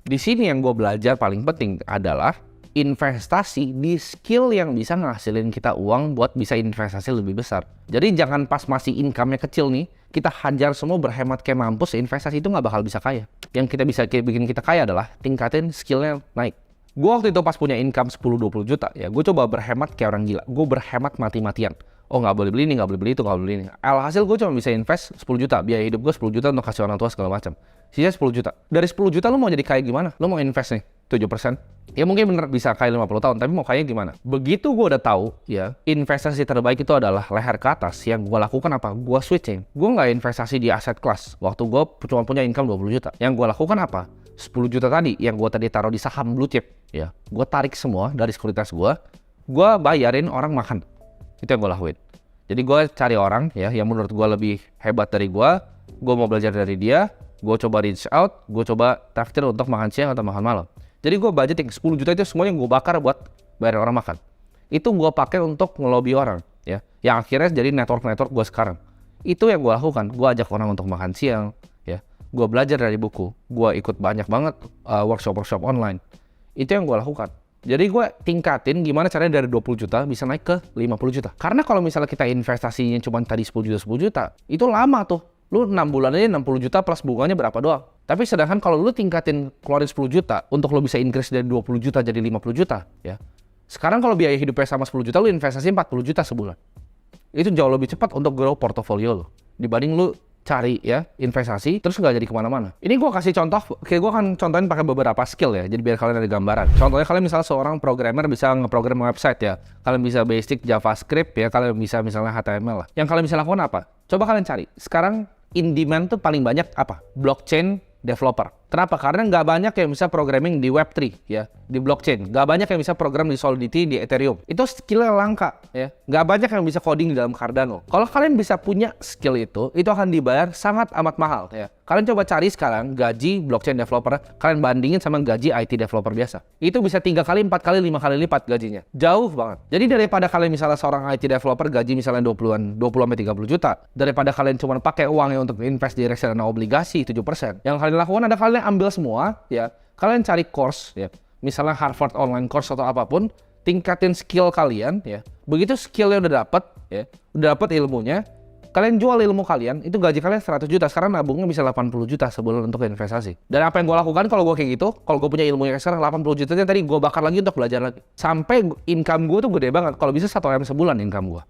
Di sini yang gue belajar paling penting adalah investasi di skill yang bisa ngasilin kita uang buat bisa investasi lebih besar. Jadi jangan pas masih income-nya kecil nih, kita hajar semua berhemat kayak mampus, investasi itu nggak bakal bisa kaya. Yang kita bisa bikin kita kaya adalah tingkatin skillnya naik. Gue waktu itu pas punya income 10-20 juta, ya gue coba berhemat kayak orang gila. Gue berhemat mati-matian. Oh nggak boleh beli ini, nggak boleh beli itu, nggak boleh beli ini. Alhasil gue cuma bisa invest 10 juta. Biaya hidup gue 10 juta untuk kasih orang tua segala macam. Sisa 10 juta. Dari 10 juta lu mau jadi kaya gimana? Lu mau invest nih 7%. Ya mungkin bener bisa kaya 50 tahun, tapi mau kaya gimana? Begitu gue udah tahu ya, investasi terbaik itu adalah leher ke atas. Yang gue lakukan apa? Gue switching. Gue nggak investasi di aset kelas. Waktu gue cuma punya income 20 juta. Yang gue lakukan apa? 10 juta tadi yang gue tadi taruh di saham blue chip. Ya, gue tarik semua dari sekuritas gue bayarin orang makan. Itu yang gue lakuin. Jadi gue cari orang ya yang menurut gue lebih hebat dari gue mau belajar dari dia, gue coba reach out, gue coba traktir untuk makan siang atau makan malam. Jadi gue budgeting 10 juta itu semuanya gue bakar buat bayar orang makan. Itu gue pakai untuk ngelobi orang ya, yang akhirnya jadi network gue sekarang. Itu yang gue lakukan, gue ajak orang untuk makan siang ya, gue belajar dari buku, gue ikut banyak banget workshop online. Itu yang gue lakukan. Jadi gue tingkatin gimana caranya dari 20 juta bisa naik ke 50 juta. Karena kalau misalnya kita investasinya cuma tadi 10 juta, itu lama tuh. Lu 6 bulan aja 60 juta plus bunganya berapa doang. Tapi sedangkan kalau lu tingkatin keluarin 10 juta untuk lu bisa increase dari 20 juta jadi 50 juta ya. Sekarang kalau biaya hidupnya sama 10 juta, lu investasi 40 juta sebulan. Itu jauh lebih cepat untuk grow portofolio lu dibanding lu cari ya investasi terus nggak jadi kemana-mana. Ini gue kasih contoh, kayak gue akan contohin pakai beberapa skill ya, jadi biar kalian ada gambaran. Contohnya kalian misalnya seorang programmer bisa ngeprogram website ya, kalian bisa basic JavaScript ya, kalian bisa misalnya HTML lah. Yang kalian bisa lakukan apa? Coba kalian cari. Sekarang in demand tuh paling banyak apa? Blockchain developer. Kenapa? Karena nggak banyak yang bisa programming di Web3 ya, di blockchain. Nggak banyak yang bisa program di Solidity, di Ethereum. Itu skillnya langka ya. Nggak banyak yang bisa coding di dalam Cardano. Kalau kalian bisa punya skill itu akan dibayar sangat amat mahal ya. Kalian coba cari sekarang gaji blockchain developer, kalian bandingin sama gaji IT developer biasa. Itu bisa 3 kali, 4 kali, 5 kali lipat gajinya. Jauh banget. Jadi daripada kalian misalnya seorang IT developer gaji misalnya 20 sampai 30 juta, daripada kalian cuma pakai uangnya untuk invest di reksadana obligasi 7%, yang kalian lakukan ada kalian ambil semua ya, kalian cari course ya, misalnya Harvard online course atau apapun, tingkatin skill kalian ya. Begitu skillnya udah dapet ya, udah dapet ilmunya, kalian jual ilmu kalian, itu gaji kalian 100 juta, sekarang nabungnya bisa 80 juta sebulan untuk investasi. Dan apa yang gue lakukan kalau gue kayak gitu, kalau gue punya ilmunya sekarang 80 jutanya tadi gue bakar lagi untuk belajar lagi. Sampai income gue tuh gede banget, kalau bisa 1 M sebulan income gue.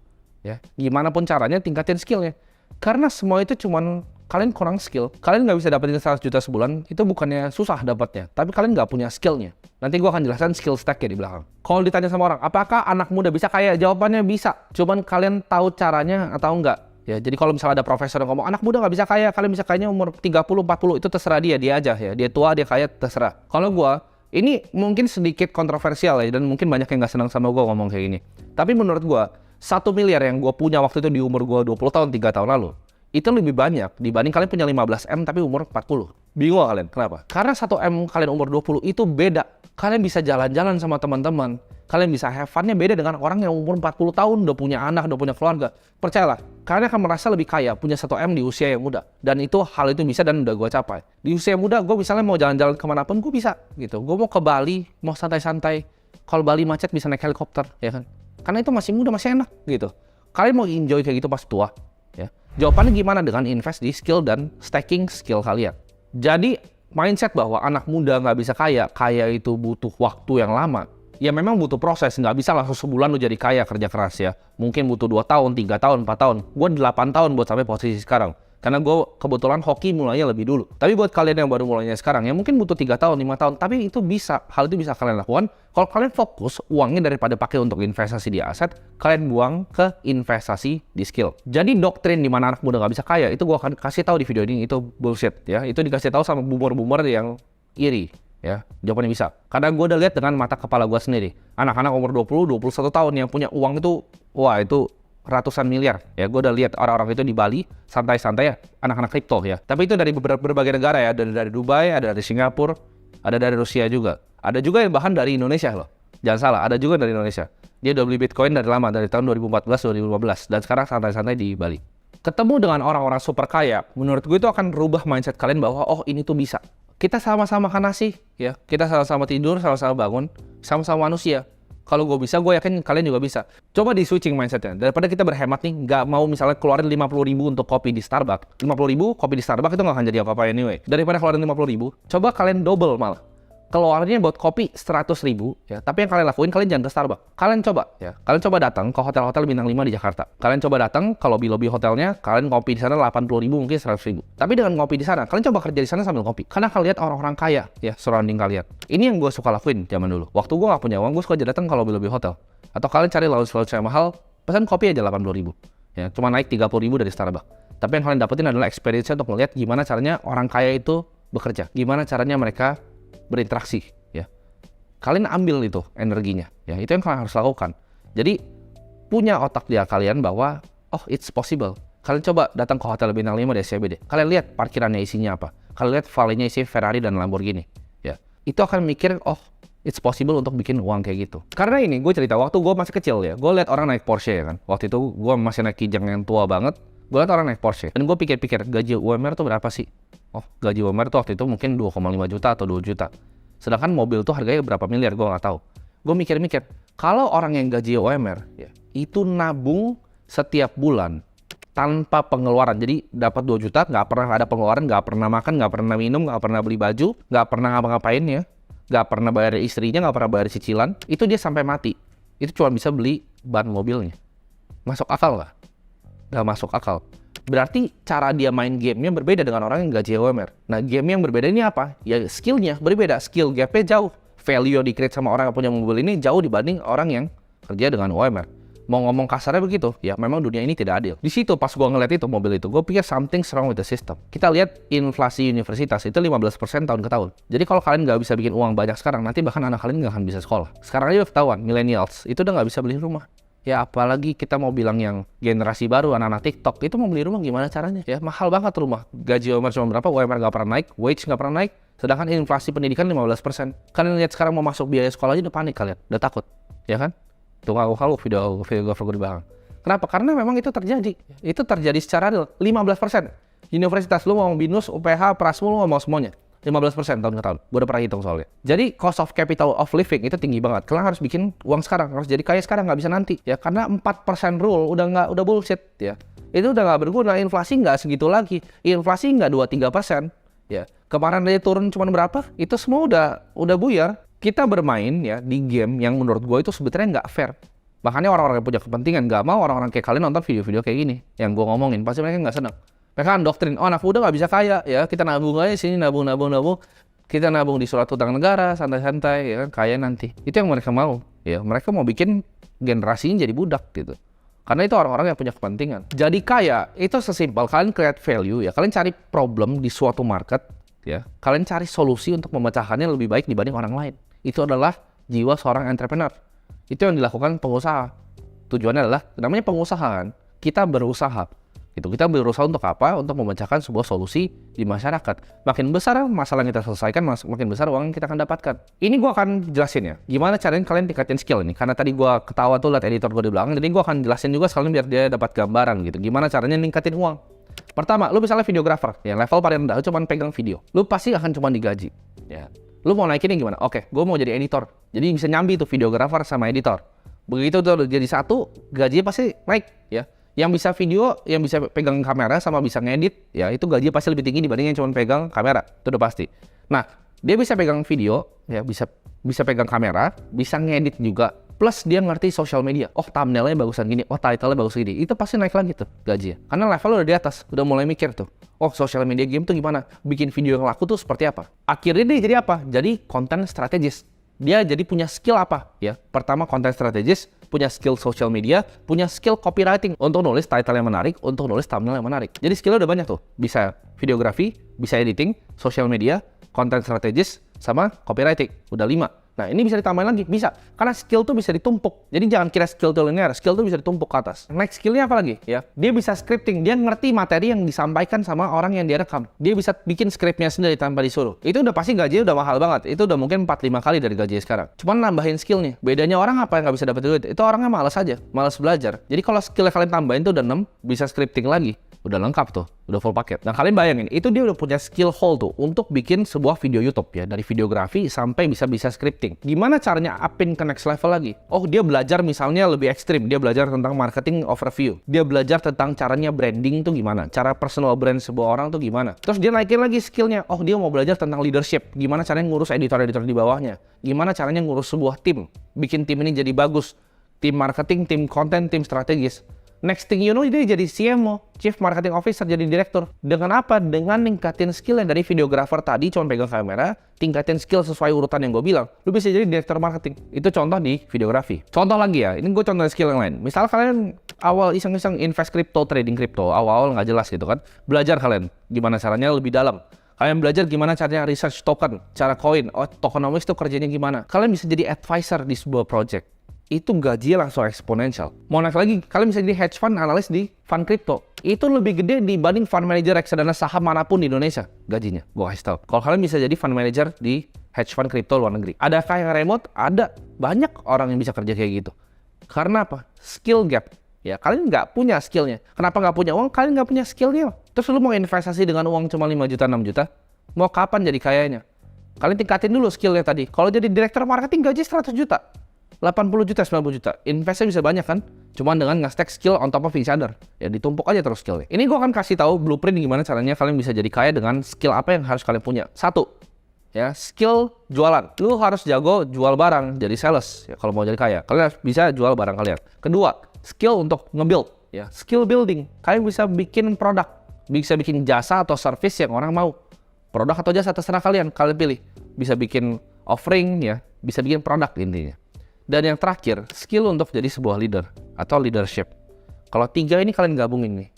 Ya, gimana pun caranya tingkatin skillnya. Karena semua itu cuman kalian kurang skill, kalian nggak bisa dapetin 100 juta sebulan, itu bukannya susah dapatnya, tapi kalian nggak punya skillnya. Nanti gue akan jelaskan skill stack-nya di belakang. Kalau ditanya sama orang, apakah anak muda bisa kaya? Jawabannya bisa, cuman kalian tahu caranya atau enggak. Ya, jadi kalau misalnya ada profesor yang ngomong, anak muda nggak bisa kaya, kalian bisa kayanya umur 30-40, itu terserah dia aja ya. Dia tua, dia kaya, terserah. Kalau gue, ini mungkin sedikit kontroversial ya, dan mungkin banyak yang nggak senang sama gue ngomong kayak gini. Tapi menurut gue, 1 miliar yang gue punya waktu itu di umur gue 20 tahun, 3 tahun lalu, itu lebih banyak dibanding kalian punya 15 M tapi umur 40. Bingung gak kalian? Kenapa? Karena 1 M kalian umur 20 itu beda. Kalian bisa jalan-jalan sama teman-teman. Kalian bisa have fun-nya beda dengan orang yang umur 40 tahun, udah punya anak, udah punya keluarga. Percayalah, kalian akan merasa lebih kaya punya 1 M di usia yang muda. Dan hal itu bisa dan udah gue capai. Di usia muda, gue misalnya mau jalan-jalan kemanapun, gue bisa gitu. Gue mau ke Bali, mau santai-santai. Kalau Bali macet bisa naik helikopter, ya kan? Karena itu masih muda, masih enak gitu. Kalian mau enjoy kayak gitu pas tua, ya. Jawabannya gimana? Dengan invest di skill dan stacking skill kalian. Jadi mindset bahwa anak muda nggak bisa kaya itu butuh waktu yang lama. Ya memang butuh proses, nggak bisa langsung sebulan lu jadi kaya kerja keras ya. Mungkin butuh 2 tahun, 3 tahun, 4 tahun. Gue 8 tahun buat sampai posisi sekarang. Karena gue kebetulan hoki mulainya lebih dulu. Tapi buat kalian yang baru mulainya sekarang, ya mungkin butuh 3 tahun, 5 tahun. Tapi itu bisa, hal itu bisa kalian lakukan. Kalau kalian fokus uangnya daripada pakai untuk investasi di aset, kalian buang ke investasi di skill. Jadi doktrin di mana anak muda nggak bisa kaya, itu gue akan kasih tahu di video ini, itu bullshit ya. Itu dikasih tahu sama boomer-boomer yang iri. Ya, jawabannya bisa. Karena gue udah lihat dengan mata kepala gue sendiri. Anak-anak umur 20-21 tahun yang punya uang itu, wah itu ratusan miliar. Ya, gue udah lihat orang-orang itu di Bali, santai-santai ya, anak-anak kripto ya. Tapi itu dari berbagai negara ya, dari Dubai, ada dari Singapura, ada dari Rusia juga. Ada juga yang bahkan dari Indonesia loh. Jangan salah, ada juga dari Indonesia. Dia udah beli Bitcoin dari lama, dari tahun 2014-2015. Dan sekarang santai-santai di Bali. Ketemu dengan orang-orang super kaya, menurut gue itu akan rubah mindset kalian bahwa, oh ini tuh bisa. Kita sama-sama makan nasi, ya. Kita sama-sama tidur, sama-sama bangun, sama-sama manusia. Kalau gue bisa, gue yakin kalian juga bisa. Coba di switching mindsetnya. Daripada kita berhemat nih, nggak mau misalnya keluarin 50.000 untuk kopi di Starbucks. 50.000 kopi di Starbucks itu nggak akan jadi apa-apa anyway. Daripada keluarin 50.000, coba kalian double malah. Keluarnya buat kopi 100.000, ya. Tapi yang kalian lakuin, kalian jangan ke Starbucks. Kalian coba, ya. Kalian coba datang ke hotel-hotel bintang 5 di Jakarta. Kalian coba datang ke lobby-lobby hotelnya, kalian kopi di sana 80.000 mungkin 100.000. Tapi dengan kopi di sana, kalian coba kerja di sana sambil kopi. Karena kalian lihat orang-orang kaya, ya, surrounding kalian. Ini yang gue suka lakuin zaman dulu. Waktu gue nggak punya uang, gue suka aja datang ke lobby-lobby hotel. Atau kalian cari lounge-lounge yang mahal, pesan kopi aja 80.000. Ya, cuma naik 30.000 dari Starbucks. Tapi yang kalian dapetin adalah experience untuk melihat gimana caranya orang kaya itu bekerja. Gimana caranya mereka berinteraksi. Kalian ambil itu energinya, ya itu yang kalian harus lakukan. Jadi punya otak di kalian bahwa oh it's possible. Kalian coba datang ke hotel bintang 5 di SCBD. Kalian lihat parkirannya isinya apa. Kalian lihat valetnya isi Ferrari dan Lamborghini. Ya itu akan mikir oh it's possible untuk bikin uang kayak gitu. Karena ini gue cerita waktu gue masih kecil ya. Gue lihat orang naik Porsche ya kan. Waktu itu gue masih naik Kijang yang tua banget. Gue lihat orang naik Porsche dan gue pikir-pikir gaji UMR tuh berapa sih? Oh gaji UMR tuh waktu itu mungkin 2,5 juta atau 2 juta. Sedangkan mobil tuh harganya berapa miliar, gue nggak tahu. Gue mikir-mikir, kalau orang yang gaji UMR, ya, itu nabung setiap bulan tanpa pengeluaran. Jadi dapat 2 juta, nggak pernah ada pengeluaran, nggak pernah makan, nggak pernah minum, nggak pernah beli baju, nggak pernah ngapa-ngapain ya, nggak pernah bayar istrinya, nggak pernah bayar cicilan. Itu dia sampai mati. Itu cuma bisa beli ban mobilnya. Masuk akal nggak? Nggak masuk akal. Berarti cara dia main gamenya berbeda dengan orang yang gaji UMR. Nah, game yang berbeda ini apa? Ya skillnya berbeda. Skill gapnya jauh. Value yang di-create sama orang yang punya mobil ini jauh dibanding orang yang kerja dengan UMR. Mau ngomong kasarnya begitu, ya memang dunia ini tidak adil. Di situ pas gue ngeliat itu mobil itu, gue pikir something wrong with the system. Kita lihat inflasi universitas itu 15% tahun ke tahun. Jadi kalau kalian nggak bisa bikin uang banyak sekarang, nanti bahkan anak kalian nggak akan bisa sekolah. Sekarang aja ketahuan, millennials itu udah nggak bisa beli rumah. Ya apalagi kita mau bilang yang generasi baru, anak-anak TikTok, itu mau beli rumah gimana caranya? Ya mahal banget rumah. Gaji UMR cuma berapa, UMR nggak pernah naik, wage nggak pernah naik, sedangkan inflasi pendidikan 15%. Kalian lihat sekarang mau masuk biaya sekolah aja udah panik kalian, udah takut, ya kan? Tuh kalau video gue di belakang. Kenapa? Karena memang itu terjadi. Itu terjadi secara real, 15%. Universitas lu mau BINUS, UPH, Prasmul, lu mau semuanya. 15% tahun ke tahun. Gue udah pernah hitung soalnya. Jadi cost of capital of living itu tinggi banget. Kalian harus bikin uang sekarang, harus jadi kaya sekarang, nggak bisa nanti. Ya karena 4% rule udah bullshit ya. Itu udah nggak berguna. Inflasi nggak segitu lagi. Inflasi nggak 2-3%. Ya kemarin dia turun cuma berapa? Itu semua udah buyar. Kita bermain ya di game yang menurut gue itu sebetulnya nggak fair. Makanya orang-orang yang punya kepentingan nggak mau orang-orang kayak kalian nonton video-video kayak gini. Yang gue ngomongin pasti mereka nggak senang. Mereka kan doktrin, oh anak muda nggak bisa kaya, ya kita nabung aja sini, nabung. Kita nabung di surat utang negara, santai-santai, ya kan, kaya nanti. Itu yang mereka mau, ya mereka mau bikin generasinya jadi budak gitu. Karena itu orang-orang yang punya kepentingan. Jadi kaya, itu sesimpel, kalian create value, ya kalian cari problem di suatu market, ya kalian cari solusi untuk memecahkannya lebih baik dibanding orang lain. Itu adalah jiwa seorang entrepreneur. Itu yang dilakukan pengusaha. Tujuannya adalah, namanya pengusaha kan, kita berusaha. Kita berusaha untuk apa? Untuk memecahkan sebuah solusi di masyarakat. Makin besar masalah yang kita selesaikan, makin besar uang yang kita akan dapatkan. Ini gue akan jelasin ya, gimana caranya kalian tingkatin skill ini. Karena tadi gue ketawa tuh liat editor gue di belakang, jadi gue akan jelasin juga sekalian biar dia dapat gambaran gitu. Gimana caranya ningkatin uang. Pertama, lu misalnya videographer, ya level paling rendah, lu cuma pegang video. Lu pasti akan cuma digaji. Ya. Lu mau naikinnya gimana? Oke, gue mau jadi editor. Jadi bisa nyambi tuh videographer sama editor. Begitu tuh jadi satu, gajinya pasti naik ya. Yang bisa video, yang bisa pegang kamera sama bisa ngedit, ya itu gajinya pasti lebih tinggi dibanding yang cuma pegang kamera, itu udah pasti. Nah, dia bisa pegang video, ya bisa pegang kamera, bisa ngedit juga, plus dia ngerti social media. Oh, thumbnailnya bagusan gini, oh title-nya bagus gini, itu pasti naik lagi tuh gajinya. Karena level udah di atas, udah mulai mikir tuh. Oh, social media game tuh gimana? Bikin video yang laku tuh seperti apa? Akhirnya dia jadi apa? Jadi konten strategis. Dia jadi punya skill apa? Ya, pertama konten strategis, punya skill social media, punya skill copywriting untuk nulis title yang menarik, untuk nulis thumbnail yang menarik. Jadi skillnya udah banyak tuh. Bisa videografi, bisa editing, social media, konten strategis, sama copywriting. Udah 5. Nah, ini bisa ditambahin lagi, bisa. Karena skill tuh bisa ditumpuk. Jadi jangan kira skill tuh linear, skill tuh bisa ditumpuk ke atas. Next skillnya apa lagi? Ya, dia bisa scripting, dia ngerti materi yang disampaikan sama orang yang dia rekam. Dia bisa bikin skripnya sendiri tanpa disuruh. Itu udah pasti gajinya udah mahal banget. Itu udah mungkin 4-5 kali dari gaji sekarang. Cuman nambahin skillnya. Bedanya orang apa yang nggak bisa dapat duit? Itu orangnya malas aja, malas belajar. Jadi kalau skillnya kalian tambahin tuh udah 6, bisa scripting lagi. Udah lengkap tuh, udah full paket. Nah kalian bayangin, itu dia udah punya skill hole tuh untuk bikin sebuah video YouTube ya, dari videografi sampai bisa scripting. Gimana caranya upin ke next level lagi? Oh dia belajar misalnya lebih ekstrim, dia belajar tentang marketing overview, dia belajar tentang caranya branding tuh gimana, cara personal brand sebuah orang tuh gimana. Terus dia naikin lagi skillnya, oh dia mau belajar tentang leadership, gimana caranya ngurus editor-editor di bawahnya, gimana caranya ngurus sebuah tim, bikin tim ini jadi bagus, tim marketing, tim konten, tim strategis. Next thing you know, dia jadi CMO, Chief Marketing Officer, jadi direktur. Dengan apa? Dengan ningkatin skill yang dari videographer tadi cuma pegang kamera, tingkatin skill sesuai urutan yang gue bilang. Lu bisa jadi direktur marketing. Itu contoh di videografi. Contoh lagi ya, ini gue contoh skill yang lain. Misal kalian awal iseng-iseng invest crypto, trading crypto, awal-awal nggak jelas gitu kan. Belajar kalian gimana caranya lebih dalam. Kalian belajar gimana caranya research token, cara koin, tokenomics itu kerjanya gimana. Kalian bisa jadi advisor di sebuah project. Itu gajinya langsung eksponensial. Mau naik lagi, kalian bisa jadi hedge fund analis di fund crypto. Itu lebih gede dibanding fund manager reksadana saham manapun di Indonesia gajinya. Gue kasih tau. Kalau kalian bisa jadi fund manager di hedge fund crypto luar negeri. Adakah yang remote? Ada. Banyak orang yang bisa kerja kayak gitu. Karena apa? Skill gap. Ya, kalian nggak punya skillnya. Kenapa nggak punya uang? Kalian nggak punya skillnya. Terus lu mau investasi dengan uang cuma 5 juta, 6 juta? Mau kapan jadi kayanya? Kalian tingkatin dulu skillnya tadi. Kalau jadi direktur marketing gaji 100 juta. 80 juta, 90 juta. Investnya bisa banyak kan? Cuman dengan nge-stack skill on top of each other. Ya ditumpuk aja terus skillnya. Ini gue akan kasih tahu blueprint gimana caranya kalian bisa jadi kaya dengan skill apa yang harus kalian punya. Satu, ya skill jualan. Lu harus jago jual barang, jadi sales. Ya kalau mau jadi kaya, kalian harus bisa jual barang kalian. Kedua, skill untuk nge-build. Ya, skill building. Kalian bisa bikin produk, bisa bikin jasa atau service yang orang mau. Produk atau jasa terserah kalian pilih. Bisa bikin offering ya, bisa bikin produk intinya. Dan yang terakhir, skill untuk jadi sebuah leader atau leadership. Kalau 3 ini kalian gabungin nih,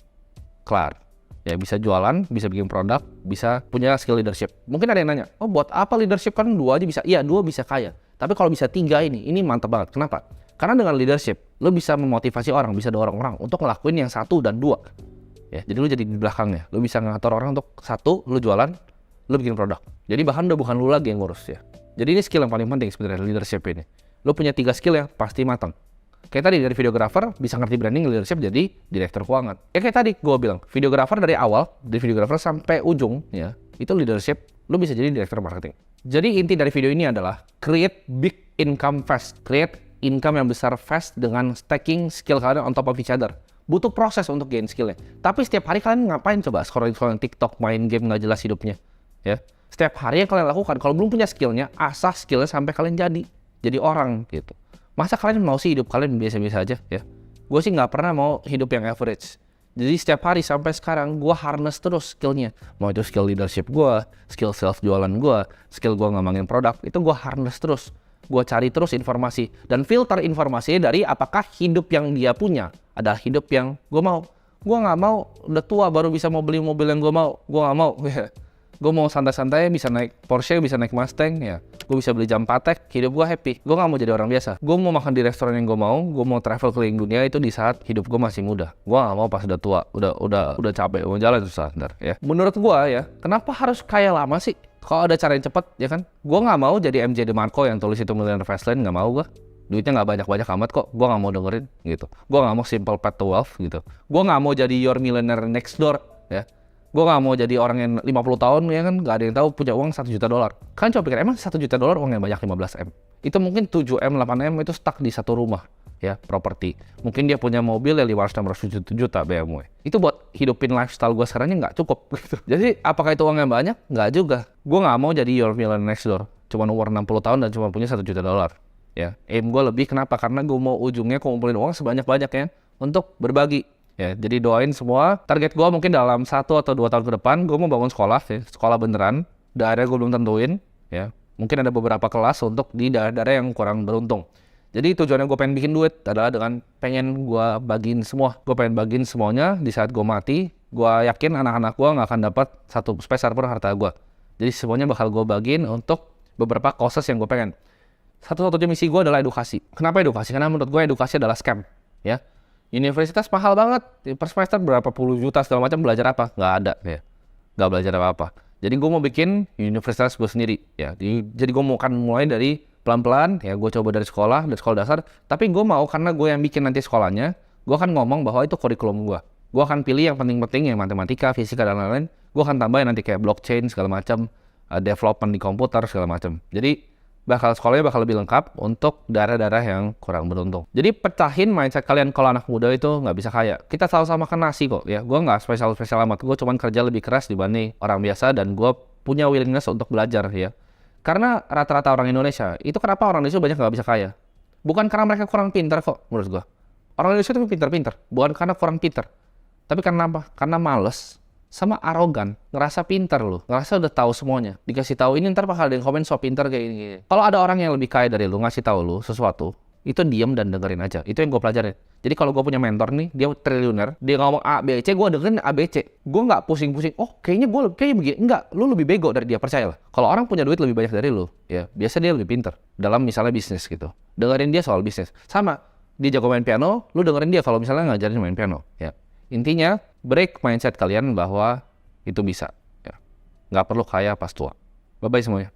kelar. Ya bisa jualan, bisa bikin produk, bisa punya skill leadership. Mungkin ada yang nanya, oh buat apa leadership kan 2 aja bisa? Iya 2 bisa kaya. Tapi kalau bisa 3 ini mantap banget. Kenapa? Karena dengan leadership, lo bisa memotivasi orang, bisa dorong orang untuk ngelakuin yang 1 dan 2. Ya, jadi lo jadi di belakangnya. Lo bisa ngatur orang untuk 1, lo jualan, lo bikin produk. Jadi bahkan udah bukan lo lagi yang ngurus ya. Jadi ini skill yang paling penting sebenarnya leadership ini. Lo punya 3 skill yang pasti matang. Kayak tadi dari videographer bisa ngerti branding, leadership, jadi direktur keuangan. Ya kayak tadi gue bilang, videographer dari awal, dari videographer sampai ujung ya, itu leadership, lo bisa jadi direktur marketing. Jadi inti dari video ini adalah create big income fast. Create income yang besar fast dengan stacking skill kalian on top of each other. Butuh proses untuk gain skillnya. Tapi setiap hari kalian ngapain coba? Scrolling TikTok, main game nggak jelas hidupnya. Ya, setiap hari yang kalian lakukan, kalau belum punya skillnya, asah skillnya sampai kalian jadi orang gitu. Masa kalian mau sih hidup kalian biasa-biasa aja ya? Gue sih nggak pernah mau hidup yang average. Jadi setiap hari sampai sekarang gue harness terus skillnya. Mau itu skill leadership gue, skill sales jualan gue, skill gue ngembangin produk, itu gue harness terus. Gue cari terus informasi dan filter informasinya dari apakah hidup yang dia punya adalah hidup yang gue mau. Gue nggak mau udah tua baru bisa mau beli mobil yang gue mau. Gue nggak mau. Gue mau santai-santai, bisa naik Porsche, bisa naik Mustang, ya. Gue bisa beli jam Patek, hidup gue happy. Gue gak mau jadi orang biasa. Gue mau makan di restoran yang gue mau travel keliling dunia itu di saat hidup gue masih muda. Gue gak mau pas udah tua, udah capek, mau jalan susah, ntar, ya. Menurut gue ya, kenapa harus kaya lama sih? Kalau ada cara yang cepet, ya kan? Gue gak mau jadi MJ DeMarco yang tulis itu Millionaire Fastlane, gak mau gue. Duitnya gak banyak-banyak amat kok, gue gak mau dengerin, gitu. Gue gak mau Simple Path to Wealth, gitu. Gue gak mau jadi Your Millionaire Next Door, ya. Gue gak mau jadi orang yang 50 tahun ya kan gak ada yang tahu punya uang 1 juta dolar. Kalian coba pikir, emang 1 juta dolar uang yang banyak 15 M? Itu mungkin 7 M, 8 M itu stuck di satu rumah ya, properti. Mungkin dia punya mobil yang 500 juta BMW. Itu buat hidupin lifestyle gue sekarangnya gak cukup gitu. Jadi apakah itu uang yang banyak? Gak juga. Gue gak mau jadi Your Millionaire Next Door. Cuma umur 60 tahun dan cuma punya 1 juta dolar. Ya, aim gue lebih kenapa? Karena gue mau ujungnya kumpulin uang sebanyak-banyaknya untuk berbagi. Ya, jadi doain semua. Target gue mungkin dalam 1 atau 2 tahun ke depan, gue mau bangun sekolah, ya, sekolah beneran. Daerah gue belum tentuin, ya. Mungkin ada beberapa kelas untuk di daerah-daerah yang kurang beruntung. Jadi tujuannya gue pengen bikin duit adalah dengan pengen gue bagiin semua. Gue pengen bagiin semuanya di saat gue mati. Gue yakin anak-anak gue nggak akan dapat satu peser pun harta gue. Jadi semuanya bakal gue bagiin untuk beberapa causes yang gue pengen. Satu-satunya misi gue adalah edukasi. Kenapa edukasi? Karena menurut gue edukasi adalah scam, ya. Universitas mahal banget, per semester berapa puluh juta segala macam, belajar apa? Nggak ada ya, nggak belajar apa-apa. Jadi gue mau bikin universitas gue sendiri ya. Jadi gue mau kan mulai dari pelan-pelan ya, gue coba dari sekolah dasar. Tapi gue mau karena gue yang bikin nanti sekolahnya, gue akan ngomong bahwa itu kurikulum gue. Gue akan pilih yang penting-penting, yang matematika, fisika, dan lain-lain. Gue akan tambahin nanti kayak blockchain, segala macam, development di komputer, segala macam. Jadi, sekolahnya bakal lebih lengkap untuk daerah-daerah yang kurang beruntung. Jadi, pecahin mindset kalian kalau anak muda itu nggak bisa kaya. Kita sama-sama makan nasi kok, ya. Gue nggak spesial-spesial amat. Gue cuman kerja lebih keras dibanding orang biasa, dan gue punya willingness untuk belajar, ya. Karena rata-rata orang Indonesia, itu kenapa orang Indonesia banyak nggak bisa kaya? Bukan karena mereka kurang pintar kok, menurut gue. Orang Indonesia itu pintar-pintar, bukan karena kurang pintar. Tapi karena apa? Karena males sama arogan, ngerasa pintar loh, ngerasa udah tahu semuanya. Dikasih tahu ini ntar bakal ada yang komen so pintar kayak gini. Kalau ada orang yang lebih kaya dari lu ngasih tahu lu sesuatu, itu diam dan dengerin aja. Itu yang gue pelajarin. Jadi kalau gue punya mentor nih, dia triliuner, dia ngomong A, B, C, gue dengerin A, B, C. Gue nggak pusing-pusing. Oh, kayaknya begini. Enggak, lu lebih bego dari dia, percayalah. Kalau orang punya duit lebih banyak dari lu, ya biasa dia lebih pintar dalam misalnya bisnis gitu. Dengerin dia soal bisnis. Sama, dia jago main piano, lu dengerin dia kalau misalnya ngajarin main piano, ya. Intinya, break mindset kalian bahwa itu bisa. Ya. Nggak perlu kaya pas tua. Bye-bye semuanya.